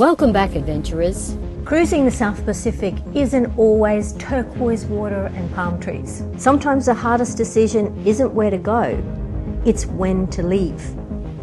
Welcome back, adventurers. Cruising the South Pacific isn't always turquoise water and palm trees. Sometimes the hardest decision isn't where to go, it's when to leave.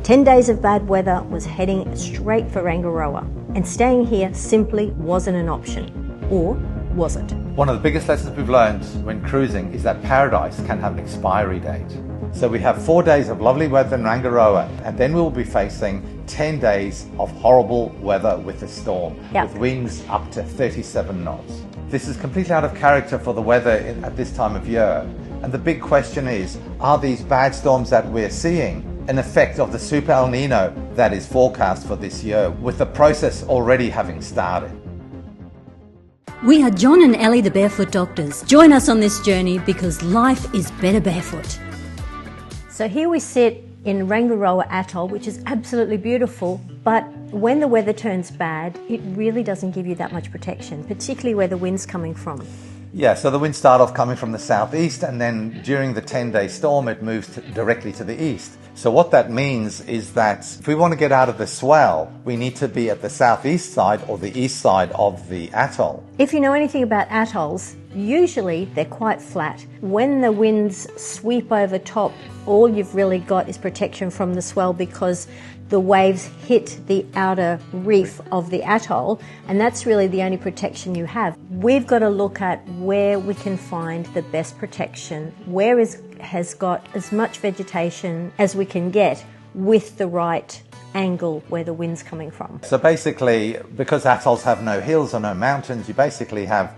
10 days of bad weather was heading straight for Rangiroa, and staying here simply wasn't an option. Or was it? One of the biggest lessons we've learned when cruising is that paradise can have an expiry date. So we have 4 days of lovely weather in Rangiroa, and then we'll be facing 10 days of horrible weather with a storm, with winds up to 37 knots. This is completely out of character for the weather at this time of year. And the big question is, are these bad storms that we're seeing an effect of the Super El Nino that is forecast for this year, with the process already having started? We are John and Ellie, the Barefoot Doctors. Join us on this journey because life is better barefoot. So here we sit in Rangiroa Atoll, which is absolutely beautiful, but when the weather turns bad, it really doesn't give you that much protection, particularly where the wind's coming from. Yeah, so the winds start off coming from the southeast, and then during the 10-day storm, it moves directly to the east. So what that means is that if we want to get out of the swell, we need to be at the southeast side or the east side of the atoll. If you know anything about atolls, usually they're quite flat. When the winds sweep over top, all you've really got is protection from the swell because the waves hit the outer reef of the atoll, and that's really the only protection you have. We've got to look at where we can find the best protection, where has got as much vegetation as we can get with the right angle where the wind's coming from. So basically, because atolls have no hills or no mountains, you basically have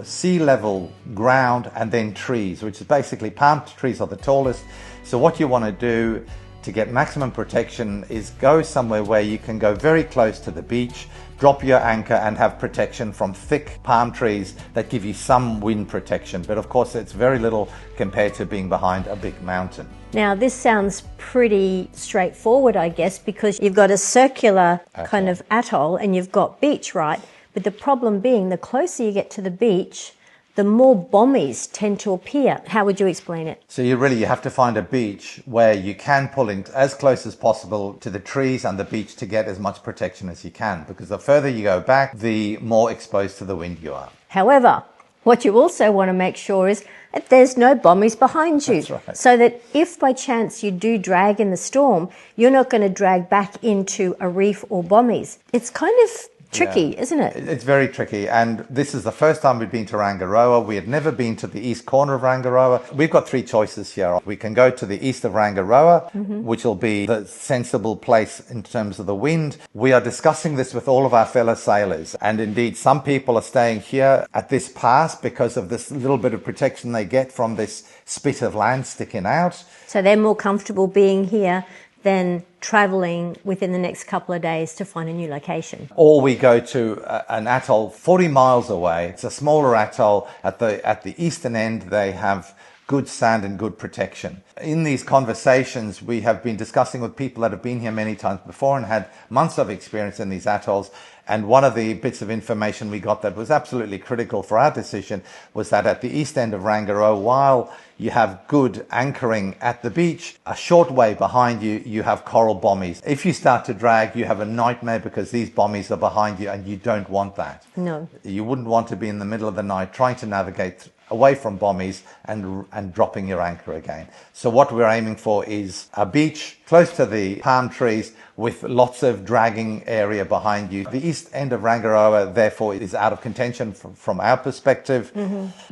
sea level ground and then trees, which is basically palm trees are the tallest. So what you want to do to get maximum protection is go somewhere where you can go very close to the beach, drop your anchor and have protection from thick palm trees that give you some wind protection. But of course it's very little compared to being behind a big mountain. Now this sounds pretty straightforward, I guess, because you've got a circular kind of atoll and you've got beach, right? But the problem being, the closer you get to the beach, the more bommies tend to appear. How would you explain it? So you have to find a beach where you can pull in as close as possible to the trees and the beach to get as much protection as you can, because the further you go back, the more exposed to the wind you are. However, what you also want to make sure is that there's no bommies behind you. That's right. So that if by chance you do drag in the storm, you're not going to drag back into a reef or bommies. It's kind of tricky, isn't it? It's very tricky, and this is the first time we've been to Rangiroa. We had never been to the east corner of Rangiroa. We've got three choices here. We can go to the east of Rangiroa, which will be the sensible place in terms of the wind. We are discussing this with all of our fellow sailors, and indeed some people are staying here at this pass because of this little bit of protection they get from this spit of land sticking out. So they're more comfortable being here than travelling within the next couple of days to find a new location. Or we go to an atoll 40 miles away. It's a smaller atoll. At the eastern end, they have good sand and good protection. In these conversations, we have been discussing with people that have been here many times before and had months of experience in these atolls. And one of the bits of information we got that was absolutely critical for our decision was that at the east end of Rangiroa, while you have good anchoring at the beach, a short way behind you, you have coral bommies. If you start to drag, you have a nightmare because these bommies are behind you and you don't want that. No. You wouldn't want to be in the middle of the night trying to navigate away from bommies and dropping your anchor again. So what we're aiming for is a beach close to the palm trees with lots of dragging area behind you. The east end of Rangiroa, therefore, is out of contention from our perspective.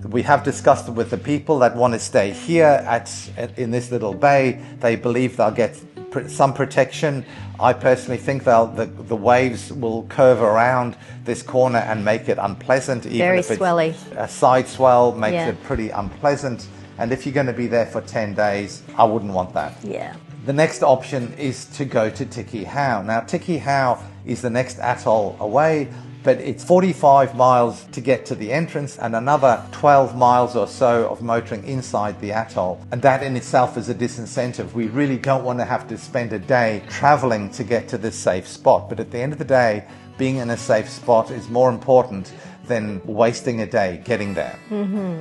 We have discussed with the people that want to stay here in this little bay. They believe they'll get some protection. I personally think the waves will curve around this corner and make it unpleasant. Even Very if it's swelly. A side swell makes it pretty unpleasant. And if you're going to be there for 10 days, I wouldn't want that. Yeah. The next option is to go to Tikehau. Now, Tikehau is the next atoll away, but it's 45 miles to get to the entrance and another 12 miles or so of motoring inside the atoll. And that in itself is a disincentive. We really don't want to have to spend a day traveling to get to this safe spot. But at the end of the day, being in a safe spot is more important than wasting a day getting there,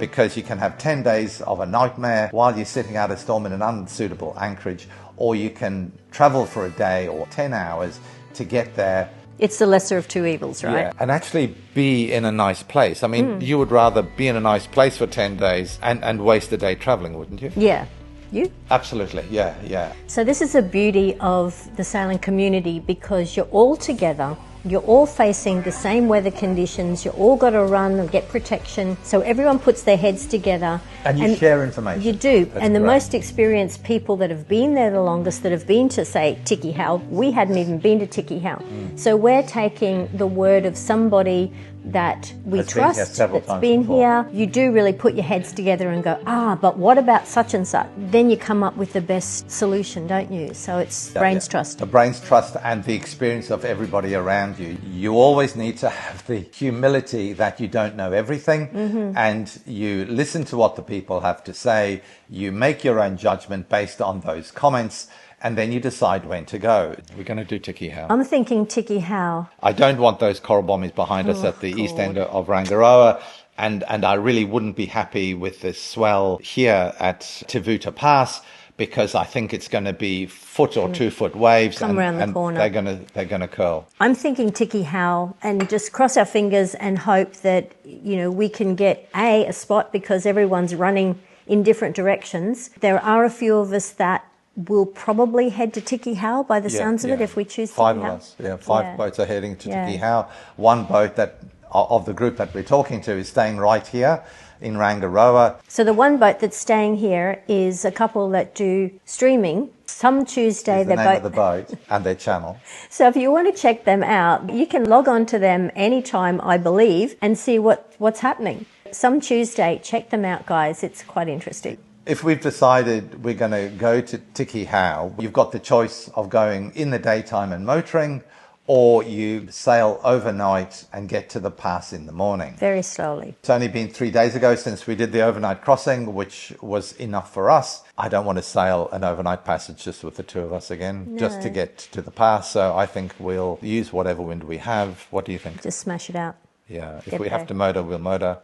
because you can have 10 days of a nightmare while you're sitting out a storm in an unsuitable anchorage, or you can travel for a day or 10 hours to get there It's the lesser of two evils, right? Yeah, and actually be in a nice place. I mean, you would rather be in a nice place for 10 days and waste a day travelling, wouldn't you? Yeah. You? Absolutely, yeah. So this is the beauty of the sailing community, because you're all together, you're all facing the same weather conditions, you all got to run and get protection, so everyone puts their heads together. And you share information. You do. That's and the great. most experienced people that have been there the longest, that have been to, say, Tikehau, we hadn't even been to Tikehau. So we're taking the word of somebody that we trust, that's been here. You do really put your heads together and go, but what about such and such? Then you come up with the best solution, don't you? So it's brains trust. The brains trust and the experience of everybody around you. You always need to have the humility that you don't know everything, and you listen to what the people have to say. You make your own judgment based on those comments, and then you decide when to go. We're going to do Tikehau. I'm thinking Tikehau. I don't want those coral bommies behind us at the east end of Rangiroa, and I really wouldn't be happy with this swell here at Tivuta Pass, because I think it's going to be foot or 2 foot waves, Come around the corner. They're going to curl. I'm thinking Tikehau, and just cross our fingers and hope that we can get a spot, because everyone's running in different directions. There are a few of us that will probably head to Tikehau by the sounds of it, if we choose Tikehau. 5 of us, 5 boats are heading to Tikehau. One boat that of the group that we're talking to is staying right here in Rangiroa. So the one boat that's staying here is a couple that do streaming. Some Tuesday, the name of the boat and their channel. So if you want to check them out, you can log on to them anytime, I believe, and see what's happening. Some Tuesday, check them out, guys. It's quite interesting. If we've decided we're going to go to Tikehau, you've got the choice of going in the daytime and motoring, or you sail overnight and get to the pass in the morning. Very slowly. It's only been 3 days ago since we did the overnight crossing, which was enough for us. I don't want to sail an overnight passage just with the two of us again, just to get to the pass. So I think we'll use whatever wind we have. What do you think? Just smash it out. Yeah, if we have to motor, we'll motor.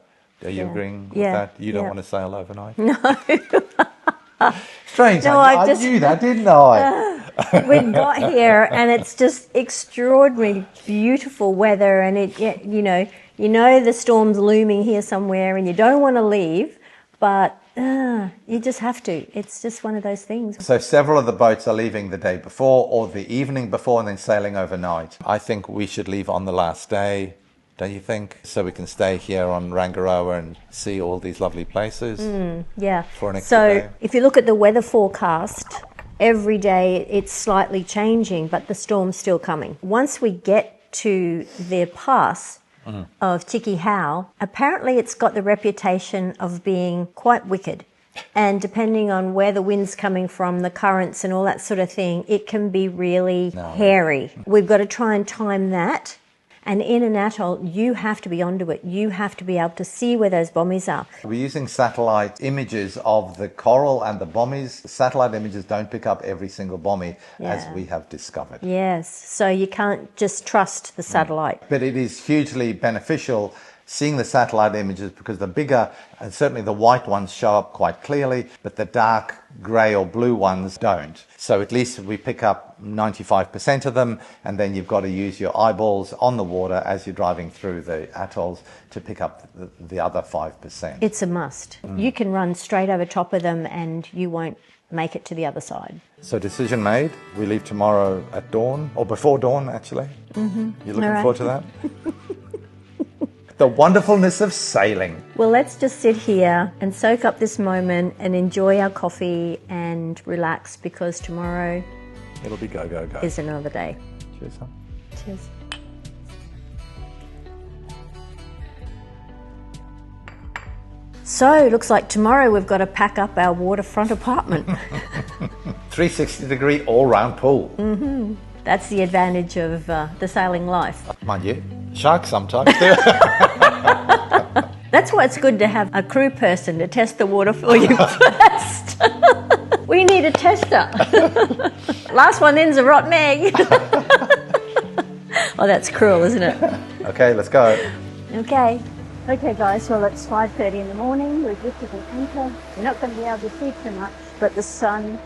Are you agreeing with that? You don't want to sail overnight? No. Strange. No, I knew that, didn't I? We got here and it's just extraordinary, beautiful weather, and you know the storm's looming here somewhere, and you don't want to leave, but you just have to. It's just one of those things. So several of the boats are leaving the day before or the evening before, and then sailing overnight. I think we should leave on the last day. Don't you think? So we can stay here on Rangiroa and see all these lovely places. For an extra day. If you look at the weather forecast, every day it's slightly changing, but the storm's still coming. Once we get to the pass of Tikehau, apparently it's got the reputation of being quite wicked. And depending on where the wind's coming from, the currents and all that sort of thing, it can be really hairy. We've got to try and time that. And in an atoll, you have to be onto it. You have to be able to see where those bommies are. We're using satellite images of the coral and the bommies. Satellite images don't pick up every single bommie, as we have discovered. Yes, so you can't just trust the satellite. But it is hugely beneficial seeing the satellite images, because the bigger, and certainly the white ones, show up quite clearly, but the dark grey or blue ones don't. So at least we pick up 95% of them, and then you've got to use your eyeballs on the water as you're driving through the atolls to pick up the other 5%. It's a must. You can run straight over top of them and you won't make it to the other side. So decision made. We leave tomorrow at dawn, or before dawn actually. You're looking forward to that? The wonderfulness of sailing. Well, let's just sit here and soak up this moment and enjoy our coffee and relax, because tomorrow It'll be go, go, go. is another day. Cheers, huh? Cheers. So, looks like tomorrow we've got to pack up our waterfront apartment. 360-degree all-round pool. That's the advantage of the sailing life. Mind you, sharks sometimes do. That's why it's good to have a crew person to test the water for you first. We need a tester. Last one in's a rotten egg. Oh, that's cruel, isn't it? Okay, let's go. Okay, guys, well, it's 5:30 in the morning. We've lifted the anchor. We're not going to be able to see too much, but the sun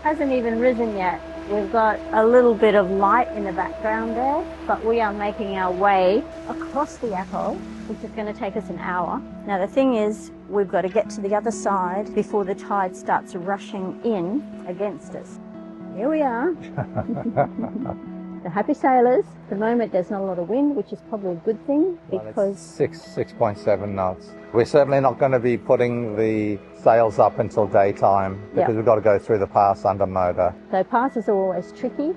hasn't even risen yet. We've got a little bit of light in the background there, but we are making our way across the atoll, which is going to take us an hour. Now the thing is, we've got to get to the other side before the tide starts rushing in against us. Here we are. The happy sailors. At the moment there's not a lot of wind, which is probably a good thing because... 6.7 knots. We're certainly not going to be putting the sails up until daytime because we've got to go through the pass under motor. So passes are always tricky,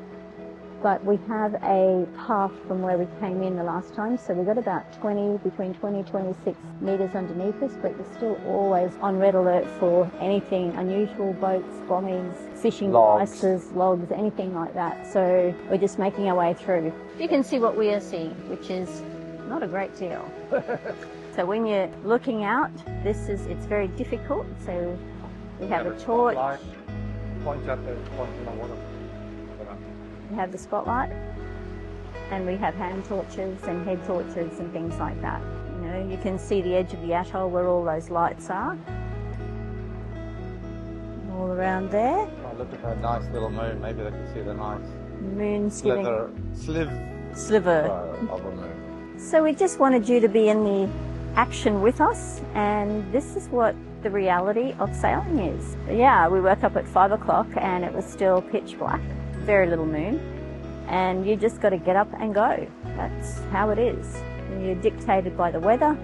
but we have a path from where we came in the last time, so we've got about between 20 and 26 metres underneath us, but we're still always on red alert for anything unusual, boats, bommies, fishing devices, logs, anything like that. So we're just making our way through. You can see what we are seeing, which is not a great deal. So when you're looking out, it's very difficult. So we have a torch. We have the spotlight, and we have hand torches and head torches and things like that. You know, you can see the edge of the atoll where all those lights are. All around there. Oh, look at that nice little moon. Maybe they can see the nice moon sliver of a moon. So we just wanted you to be in the action with us, and this is what the reality of sailing is. Yeah, we woke up at 5 o'clock and it was still pitch black. Very little moon, and you just got to get up and go. That's how it is. And you're dictated by the weather,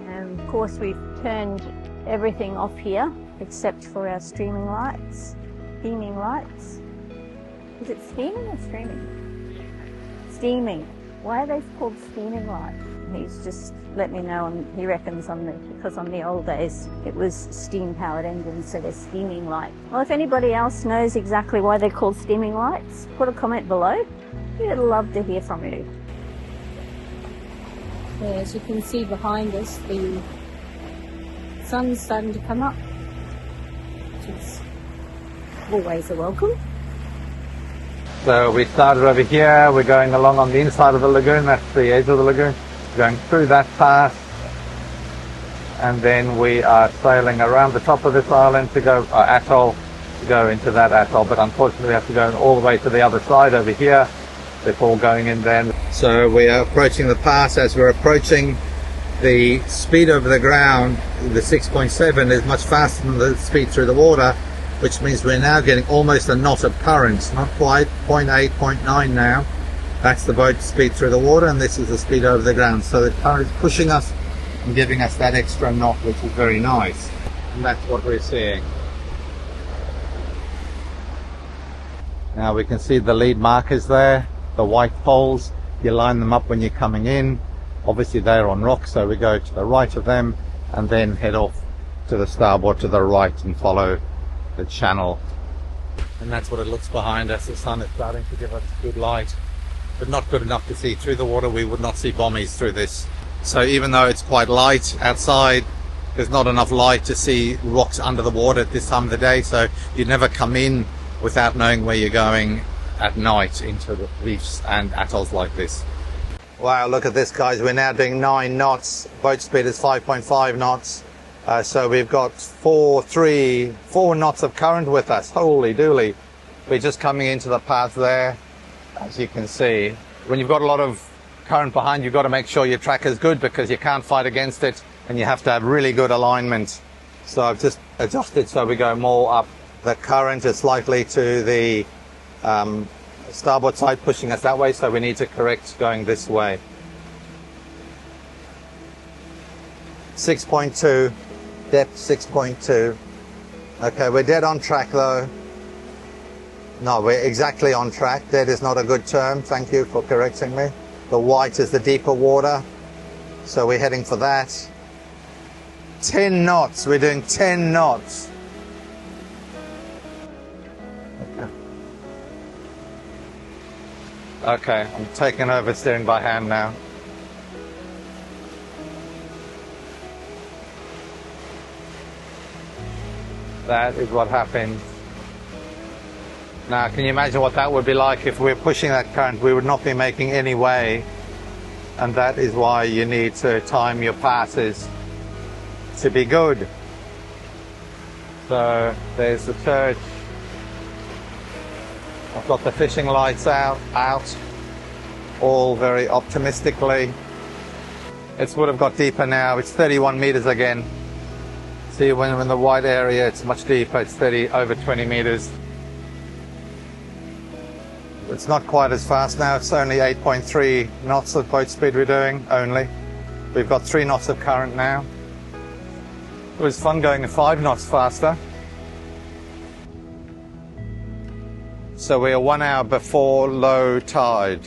and of course we've turned everything off here except for our steaming lights. Is it steaming or streaming? Steaming. Why are they called steaming lights? He's just let me know, and he reckons because on the old days it was steam-powered engines, so they're steaming lights. Well, if anybody else knows exactly why they're called steaming lights, put a comment below. We'd love to hear from you. Yeah, as you can see behind us, the sun's starting to come up, which is always a welcome. So we started over here, we're going along on the inside of the lagoon, that's the edge of the lagoon, going through that pass, and then we are sailing around the top of this island to go, atoll, to go into that atoll, but unfortunately we have to go all the way to the other side over here before going in there. So we are approaching the pass. As we're approaching, the speed over the ground, the 6.7 is much faster than the speed through the water, which means we're now getting almost a knot of current, not quite, 0.8, 0.9 now. That's the boat speed through the water, and this is the speed over the ground. So the current is pushing us and giving us that extra knot, which is very nice. And that's what we're seeing. Now we can see the lead markers there, the white poles. You line them up when you're coming in. Obviously they're on rock, so we go to the right of them and then head off to the starboard to the right and follow the channel. And that's what it looks behind us. The sun is starting to give us good light, but not good enough to see through the water. We would not see bommies through this. So even though it's quite light outside, there's not enough light to see rocks under the water at this time of the day, so you'd never come in without knowing where you're going at night into the reefs and atolls like this. Wow, look at this, guys. We're now doing 9 knots. Boat speed is 5.5 knots. So we've got 4 knots of current with us. Holy dooly. We're just coming into the path there. As you can see, when you've got a lot of current behind, you've got to make sure your track is good because you can't fight against it, and you have to have really good alignment. So I've just adjusted so we go more up. The current is slightly to the starboard side, pushing us that way, so we need to correct going this way. 6.2, depth 6.2. Okay, we're dead on track though. No, we're exactly on track. Dead is not a good term. Thank you for correcting me. The white is the deeper water, so we're heading for that. 10 knots. We're doing 10 knots. Okay, I'm taking over steering by hand now. That is what happens. Now, can you imagine what that would be like if we're pushing that current? We would not be making any way. And that is why you need to time your passes to be good. So there's the church. I've got the fishing lights out, all very optimistically. It would have got deeper now. It's 31 meters again. See, when in the wide area, it's much deeper. It's over 20 meters. It's not quite as fast now. It's only 8.3 knots of boat speed we're doing, only. We've got 3 knots of current now. It was fun going to 5 knots faster. So we are 1 hour before low tide.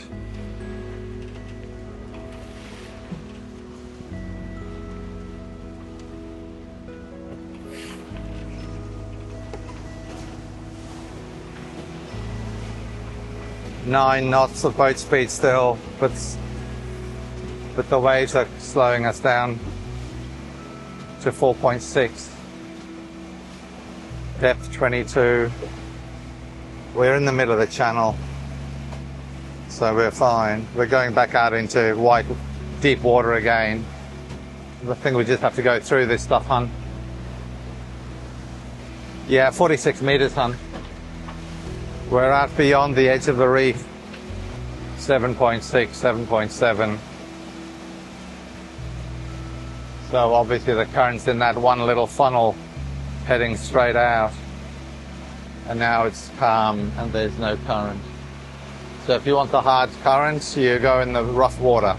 Nine knots of boat speed still, but the waves are slowing us down to 4.6. Depth 22. We're in the middle of the channel, so we're fine. We're going back out into wide, deep water again. I think we just have to go through this stuff, hun. Yeah, 46 meters, hun. We're out beyond the edge of the reef. 7.6, 7.7. So obviously the current's in that one little funnel heading straight out. And now it's calm and there's no current. So if you want the hard currents, you go in the rough water.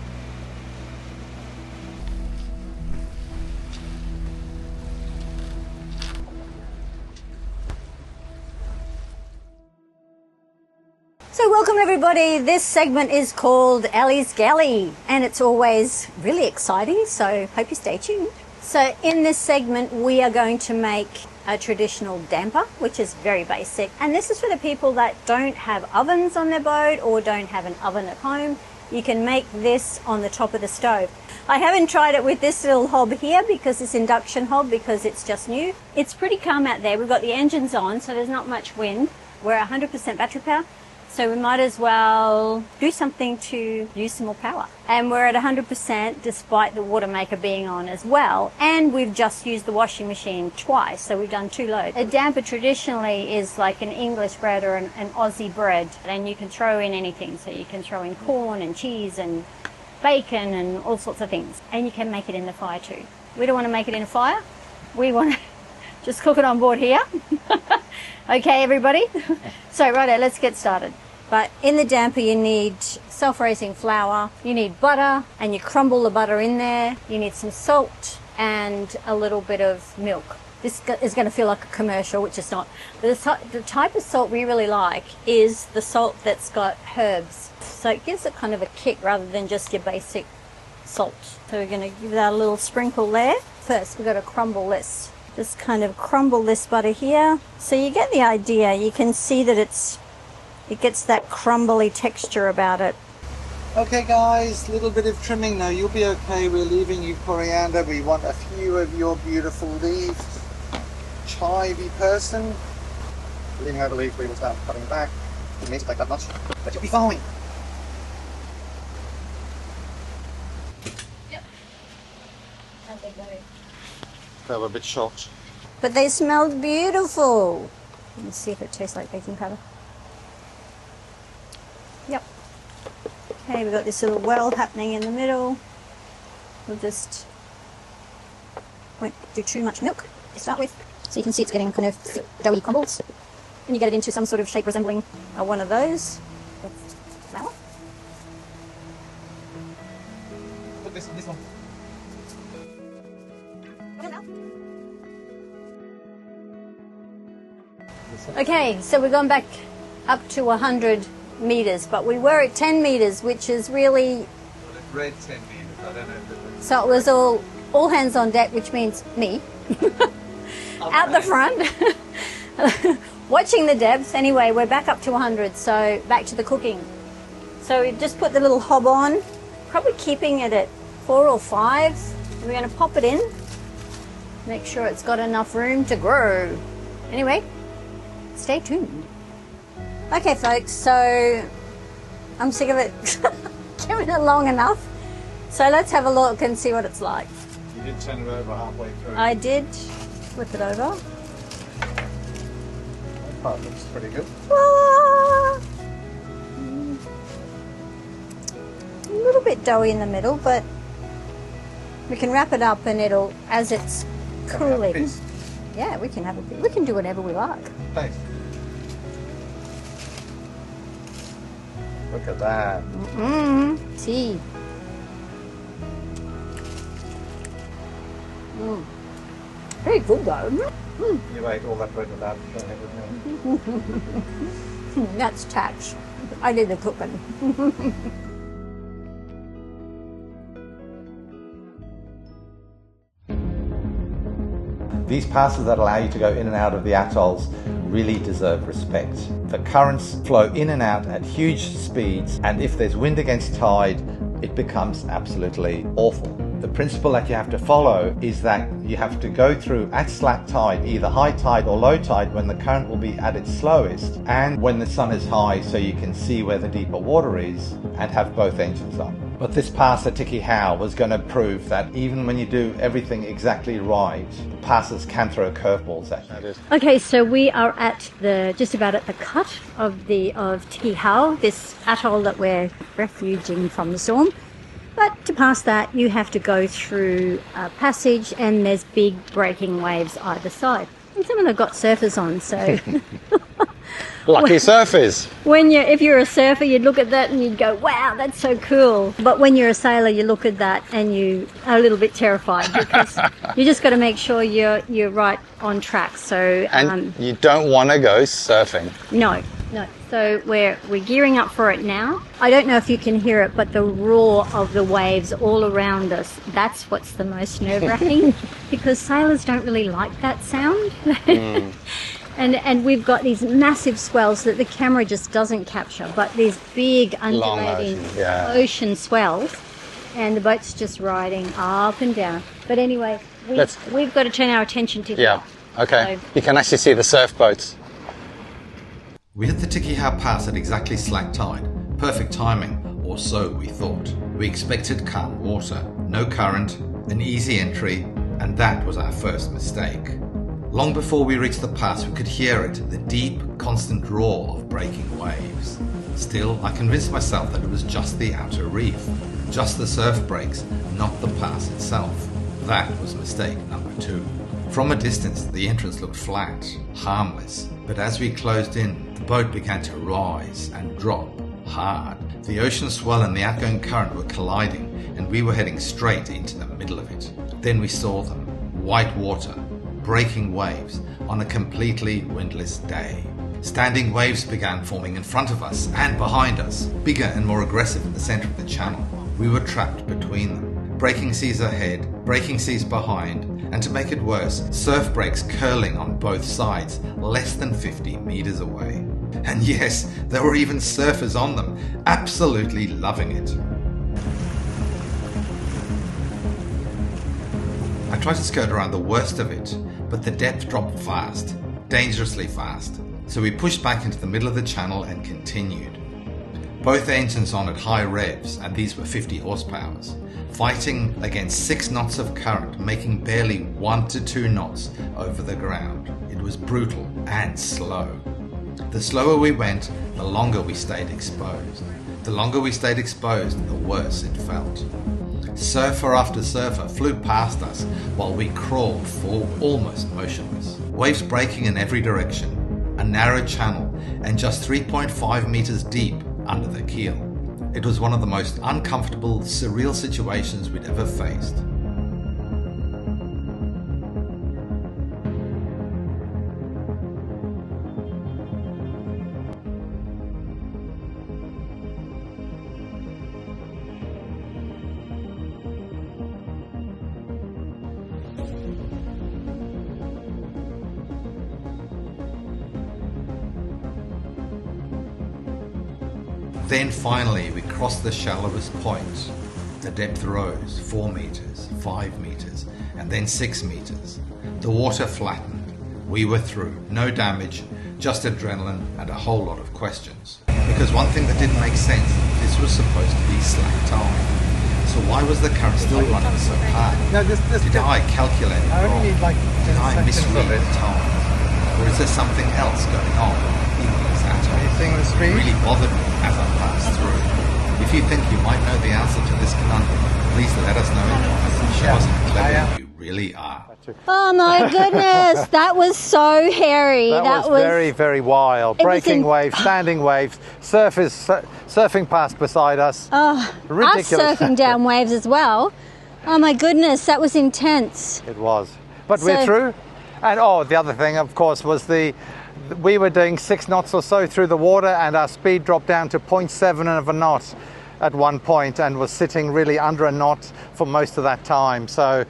So welcome everybody. This segment is called Ellie's Galley and it's always really exciting, so hope you stay tuned. So in this segment we are going to make a traditional damper, which is very basic, and this is for the people that don't have ovens on their boat or don't have an oven at home. You can make this on the top of the stove. I haven't tried it with this little hob here because it's induction hob, because it's just new. It's pretty calm out there. We've got the engines on, so there's not much wind. We're 100% battery power, so we might as well do something to use some more power. And we're at 100% despite the water maker being on as well. And we've just used the washing machine twice, so we've done 2 loads. A damper traditionally is like an English bread or an Aussie bread, and you can throw in anything. So you can throw in corn and cheese and bacon and all sorts of things. And you can make it in the fire too. We don't want to make it in a fire. We want to just cook it on board here. Okay, everybody? So righto, let's get started. But in the damper you need self-raising flour, you need butter, and you crumble the butter in there. You need some salt and a little bit of milk. This is going to feel like a commercial, which is not. The type of salt we really like is the salt that's got herbs. So it gives it kind of a kick rather than just your basic salt. So we're going to give that a little sprinkle there. First we've got to crumble this. Just kind of crumble this butter here. So you get the idea. You can see that it gets that crumbly texture about it. Okay guys, little bit of trimming now, you'll be okay. We're leaving you coriander. We want a few of your beautiful leaves. Chivy person. Leaving over leaves, we will start cutting back. It may take that much, but you'll be fine. Yep. They were a bit shocked. But they smelled beautiful. Let's see if it tastes like baking powder. Yep. Okay, we've got this little well happening in the middle. We'll just won't do too much milk to start with. So you can see it's getting kind of doughy crumbles. And you get it into some sort of shape resembling one of those. Flour. Put this one. Okay, so we've gone back up to 100 meters, but we were at 10 meters, which is really... Well, it read 10 meters, I don't know if it was... So it was all hands on deck, which means me, out the front, watching the depths. Anyway, we're back up to 100, so back to the cooking. So we just put the little hob on, probably keeping it at 4 or 5. We're going to pop it in, make sure it's got enough room to grow. Anyway, stay tuned. Okay folks, so I'm sick of it giving it long enough. So let's have a look and see what it's like. You did turn it over halfway through. I did flip it over. That part looks pretty good. Voila! little bit doughy in the middle, but we can wrap it up and it'll, as it's cooling. Yeah, we can have a bit. We can do whatever we like. Thanks. Look at that. Tea. Very good though. You ate all that bread without showing everything. That's tax. I did the cooking. These passes that allow you to go in and out of the atolls really deserve respect. The currents flow in and out at huge speeds, and if there's wind against tide, it becomes absolutely awful. The principle that you have to follow is that you have to go through at slack tide, either high tide or low tide, when the current will be at its slowest, and when the sun is high so you can see where the deeper water is, and have both engines on. But this pass at Tikehau was going to prove that even when you do everything exactly right, the passes can throw curveballs at you. Okay, so we are at just about at the cut of Tiehau, this atoll that we're refuging from the storm. But to pass that, you have to go through a passage, and there's big breaking waves either side. And some of them got surfers on, so lucky surfers. If you're a surfer, you'd look at that and you'd go, "Wow, that's so cool." But when you're a sailor, you look at that and you are a little bit terrified because you just got to make sure you're right on track. So and you don't want to go surfing. No. So we're gearing up for it now. I don't know if you can hear it, but the roar of the waves all around us, that's what's the most nerve-wracking because sailors don't really like that sound. And we've got these massive swells that the camera just doesn't capture, but these big undulating ocean swells, and the boat's just riding up and down. But anyway, we've got to turn our attention to here. Okay. So, you can actually see the surf boats. We hit the Tikehau Pass at exactly slack tide. Perfect timing, or so we thought. We expected calm water, no current, an easy entry, and that was our first mistake. Long before we reached the pass, we could hear it, the deep, constant roar of breaking waves. Still, I convinced myself that it was just the outer reef, just the surf breaks, not the pass itself. That was mistake number 2. From a distance, the entrance looked flat, harmless, but as we closed in, the boat began to rise and drop hard. The ocean swell and the outgoing current were colliding, and we were heading straight into the middle of it. Then we saw them, white water, breaking waves on a completely windless day. Standing waves began forming in front of us and behind us, bigger and more aggressive in the center of the channel. We were trapped between them. Breaking seas ahead, breaking seas behind, and to make it worse, surf breaks curling on both sides, less than 50 meters away. And yes, there were even surfers on them, absolutely loving it. I tried to skirt around the worst of it, but the depth dropped fast, dangerously fast. So we pushed back into the middle of the channel and continued. Both engines on at high revs, and these were 50 horsepower, fighting against 6 knots of current, making barely 1 to 2 knots over the ground. It was brutal and slow. The slower we went, the longer we stayed exposed. The longer we stayed exposed, the worse it felt. Surfer after surfer flew past us while we crawled forward, almost motionless. Waves breaking in every direction, a narrow channel, and just 3.5 meters deep under the keel. It was one of the most uncomfortable, surreal situations we'd ever faced. Then finally we crossed the shallowest point. The depth rose 4 meters, 5 meters, and then 6 meters. The water flattened. We were through. No damage, just adrenaline and a whole lot of questions. Because one thing that didn't make sense, this was supposed to be slack tide. So why was the current still running so hard? No, Did I calculate it wrong? Did I misread the tide? Or is there something else going on in this atoll? It really bothered me as I passed through. If you think you might know the answer to this conundrum, please let us know in comments. Show us how clever you really are. Oh my goodness, that was so hairy. That was very, very wild. Breaking waves, standing waves, surfing past beside us. Oh, ridiculous. Us surfing down waves as well. Oh my goodness, that was intense. It was. But we're through. And the other thing, of course, was we were doing 6 knots or so through the water, and our speed dropped down to 0.7 of a knot at one point, and was sitting really under a knot for most of that time. So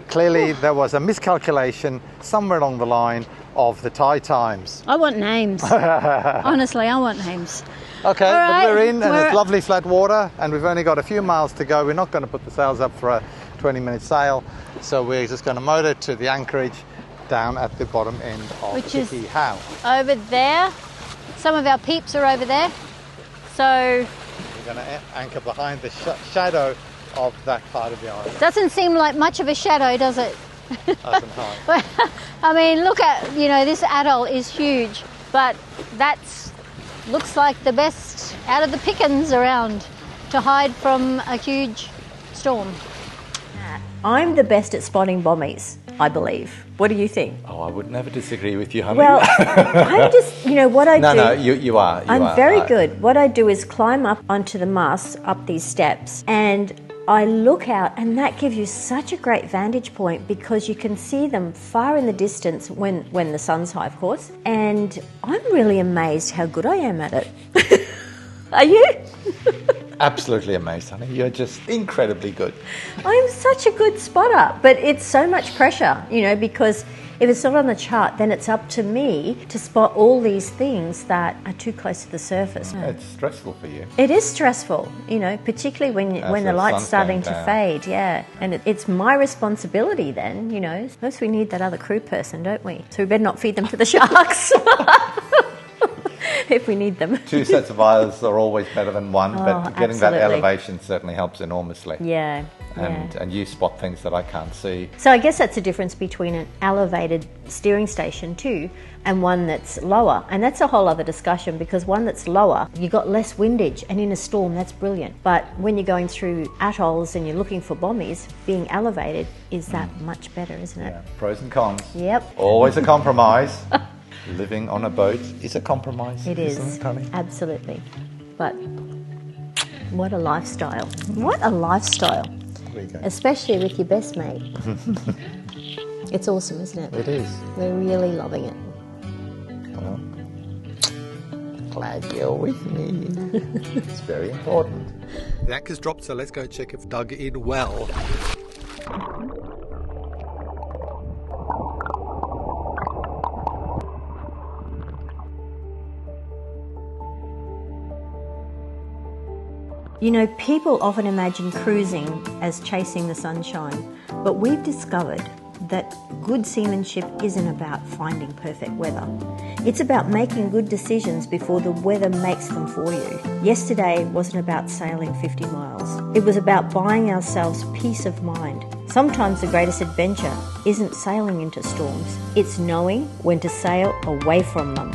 clearly there was a miscalculation somewhere along the line of the tide times. I want names. Honestly, I want names. Okay, right, but we're in, and it's lovely flat water, and we've only got a few miles to go. We're not going to put the sails up for a 20-minute sail, so we're just going to motor to the anchorage down at the bottom end of Tikehau. Over there. Some of our peeps are over there. So we're going to anchor behind the shadow of that part of the island. Doesn't seem like much of a shadow, does it? Doesn't hide. I mean, look at, this atoll is huge, but looks like the best out of the pickings around to hide from a huge storm. I'm the best at spotting bommies, I believe. What do you think? Oh, I would never disagree with you, honey. Well, I'm just, what I do... No, you are. I'm very good. What I do is climb up onto the mast, up these steps, and I look out, and that gives you such a great vantage point because you can see them far in the distance when the sun's high, of course, and I'm really amazed how good I am at it. Are you? Absolutely amazed, honey. You're just incredibly good. I'm such a good spotter, but it's so much pressure, because if it's not on the chart, then it's up to me to spot all these things that are too close to the surface. It's stressful for you. It is stressful, particularly when the light's starting to fade, yeah. And it's my responsibility then, Suppose we need that other crew person, don't we? So we better not feed them to the sharks. If we need them. 2 sets of eyes are always better than one, but getting that absolutely. elevation certainly helps enormously. Yeah. And you spot things that I can't see. So I guess that's the difference between an elevated steering station too and one that's lower. And that's a whole other discussion because one that's lower, you got less windage, and in a storm that's brilliant. But when you're going through atolls and you're looking for bommies, being elevated is that much better, isn't it? Yeah. Pros and cons. Yep. Always a compromise. Living on a boat is a compromise. It is. Isn't it, honey? Absolutely. But what a lifestyle. What a lifestyle. Especially with your best mate. It's awesome, isn't it? It is. We're really loving it. Well, glad you're with me. It's very important. The anchor's dropped, so let's go check if dug in well. People often imagine cruising as chasing the sunshine, but we've discovered that good seamanship isn't about finding perfect weather. It's about making good decisions before the weather makes them for you. Yesterday wasn't about sailing 50 miles. It was about buying ourselves peace of mind. Sometimes the greatest adventure isn't sailing into storms. It's knowing when to sail away from them.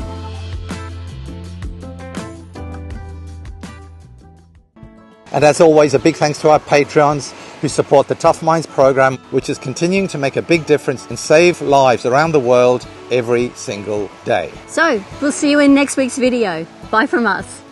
And as always, a big thanks to our Patreons who support the Tough Minds program, which is continuing to make a big difference and save lives around the world every single day. So, we'll see you in next week's video. Bye from us.